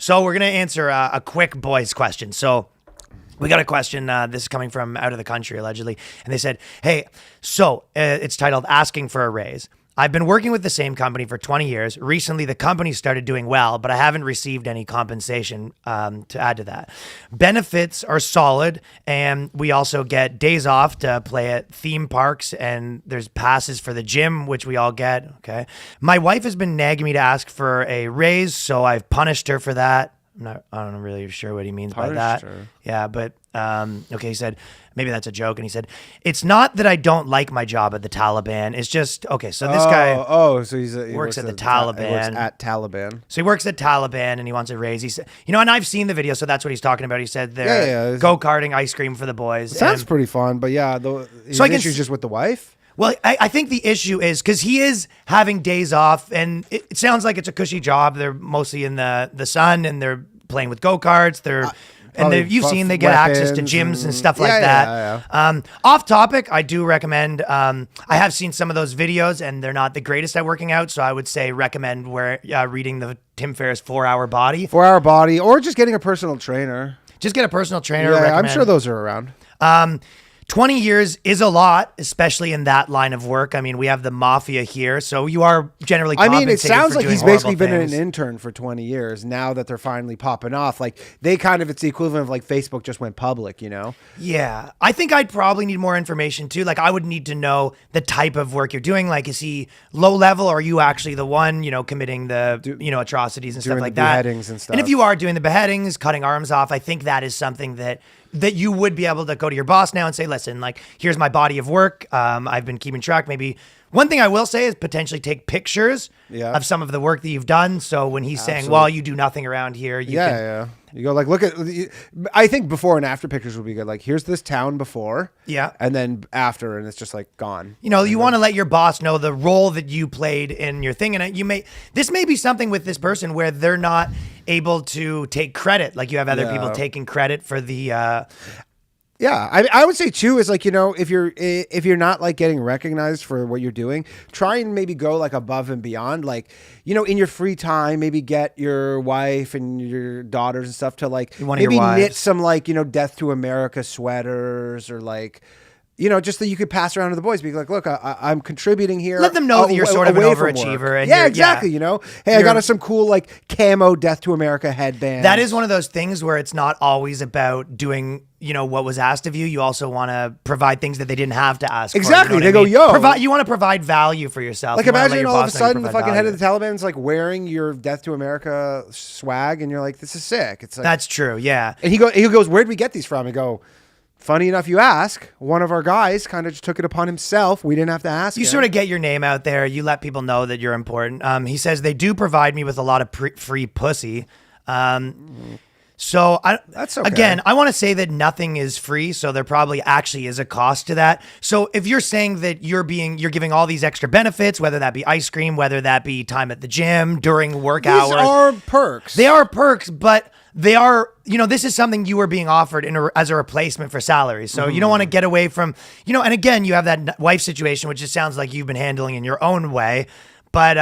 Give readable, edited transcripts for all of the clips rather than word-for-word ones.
So we're going to answer a quick boys question. So we got a question. This is coming from out of the country, allegedly. And they said, hey, so it's titled Asking for a Raise. I've been working with the same company for 20 years. Recently, the company started doing well, but I haven't received any compensation to add to that. Benefits are solid, and we also get days off to play at theme parks, and there's passes for the gym, which we all get, okay? My wife has been nagging me to ask for a raise, so I've punished her for that. I'm not really sure what he means by that. Yeah, but okay, he said, maybe that's a joke. And he said, it's not that I don't like my job at the Taliban. It's just, okay, so this guy so he works at the Taliban. He works at Taliban. So he works at Taliban and he wants a raise. He said, and I've seen the video, so that's what he's talking about. He said they're go-karting, ice cream for the boys. Sounds pretty fun, but yeah, his issue's just with the wife? Well, I think the issue is because he is having days off, and it sounds like it's a cushy job. They're mostly in the sun, and they're playing with go-karts. You've seen they get access to gyms and stuff like that. Yeah. Off topic, I do recommend. I have seen some of those videos, and they're not the greatest at working out. So I would say recommend reading the Tim Ferriss 4-Hour Body. 4-Hour Body, or just getting a personal trainer. Just get a personal trainer. Yeah, I'm sure those are around. 20 years is a lot, especially in that line of work. I mean, we have the mafia here, so you are generally compensated. It sounds like he's basically been an things. intern for 20 years. Now that they're finally popping off, like it's the equivalent of like Facebook just went public, you know? Yeah. I think I'd probably need more information too. Like I would need to know the type of work you're doing. Like, is he low level, or are you actually the one, committing the, atrocities and stuff like that? Beheadings and stuff. And if you are doing the beheadings, cutting arms off, I think that is something that you would be able to go to your boss now and say, listen, like, here's my body of work. I've been keeping track. Maybe one thing I will say is potentially take pictures of some of the work that you've done. So when he's saying, well, you do nothing around here, you can. You go like, look at, I think before and after pictures would be good. Like, here's this town before. Yeah. And then after, and it's just like gone. You want to let your boss know the role that you played in your thing. And this may be something with this person where they're not able to take credit. Like you have other people taking credit for the, Yeah, I would say too is like, if you're not like getting recognized for what you're doing, try and maybe go like above and beyond. Like, in your free time, maybe get your wife and your daughters and stuff to like maybe knit some like, Death to America sweaters, or like, just that you could pass around to the boys. Be like, look, I'm contributing here. Let them know that you're sort of an overachiever. And exactly. Hey, I got us some cool like camo Death to America headbands. That is one of those things where it's not always about doing, what was asked of you. You also want to provide things that they didn't have to ask exactly. for. They go, yo. You want to provide value for yourself. Like imagine all of a sudden the fucking head of the Taliban's like wearing your Death to America swag, and you're like, this is sick. It's like, that's true. Yeah. And he goes, where'd we get these from? I go, funny enough, you ask. One of our guys kind of just took it upon himself. We didn't have to ask. You sort of get your name out there. You let people know that you're important. He says they do provide me with a lot of free pussy. So that's okay. Again, I want to say that nothing is free, so there probably actually is a cost to that. So if you're saying that you're giving all these extra benefits, whether that be ice cream, whether that be time at the gym during work hours, these are perks. They are perks, but they are, this is something you are being offered as a replacement for salary. So you don't want to get away from, and again, you have that wife situation, which it sounds like you've been handling in your own way. But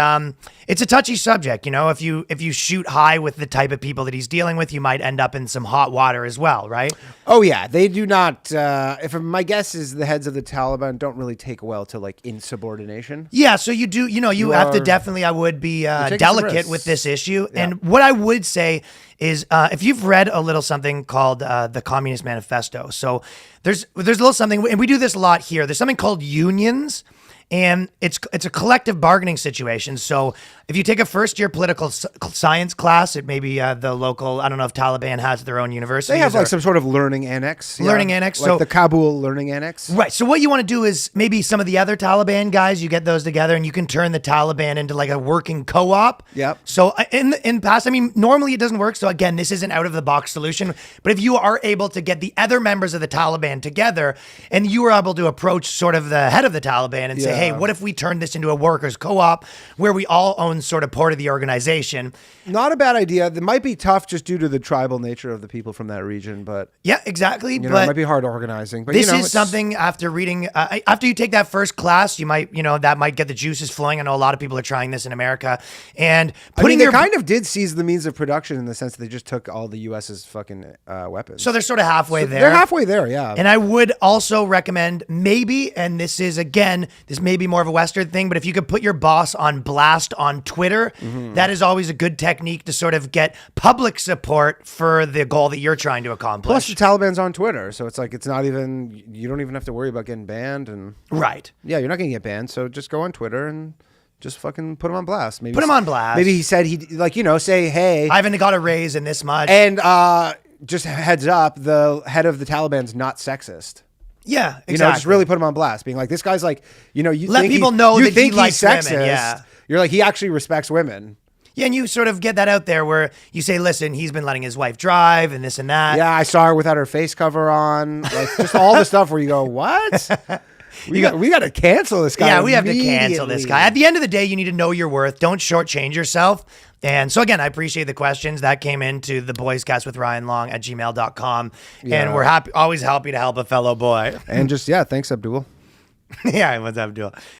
it's a touchy subject, If you shoot high with the type of people that he's dealing with, you might end up in some hot water as well, right? Oh yeah, they do not. If my guess is the heads of the Taliban don't really take well to like insubordination. Yeah, so you do. You have to definitely. I would be delicate with this issue, and what I would say is, if you've read a little something called the Communist Manifesto, so there's a little something, and we do this a lot here. There's something called unions. And it's a collective bargaining situation. So if you take a first-year political science class at maybe the local, I don't know if Taliban has their own university. They have like some sort of learning annex. Learning annex. Like the Kabul learning annex. Right. So what you want to do is maybe some of the other Taliban guys, you get those together and you can turn the Taliban into like a working co-op. Yep. So in the past, normally it doesn't work. So again, this is an out-of-the-box solution. But if you are able to get the other members of the Taliban together and you are able to approach sort of the head of the Taliban and say, hey, what if we turned this into a workers' co-op where we all own sort of part of the organization? Not a bad idea. It might be tough just due to the tribal nature of the people from that region, but Yeah, exactly. you know, But it might be hard organizing. But this you know, is something after reading, after you take that first class, you might, that might get the juices flowing. I know a lot of people are trying this in America, and putting they kind of did seize the means of production in the sense that they just took all the U.S.'s fucking weapons. so they're sort of halfway there. They're halfway there, yeah. And I would also recommend maybe, and this is again, this may be more of a Western thing, but if you could put your boss on blast on Twitter, that is always a good technique to sort of get public support for the goal that you're trying to accomplish. Plus, the Taliban's on Twitter, so it's like it's not even. You don't even have to worry about getting banned, and Right. yeah, you're not gonna get banned. So just go on Twitter and just fucking put him on blast. Maybe Put him on blast. Maybe he said he say hey, I haven't got a raise in this much. and just heads up, the head of the Taliban's not sexist. Yeah, exactly. You know, just really put him on blast, being like, this guy's like, you Let think people know you that he think likes he's women, sexist. yeah. You're like, he actually respects women. Yeah, and you sort of get that out there where you say, listen, he's been letting his wife drive and this and that. Yeah, I saw her without her face cover on. Like, just all the stuff where you go, what? We got to cancel this guy. Yeah, we have to cancel this immediately. guy. At the end of the day, you need to know your worth. Don't shortchange yourself. And so, again, I appreciate the questions that came into the Boyscast with Ryan Long at gmail.com. Yeah. And we're always happy to help a fellow boy. And just, yeah, thanks, Abdul. Yeah, what's up, Abdul?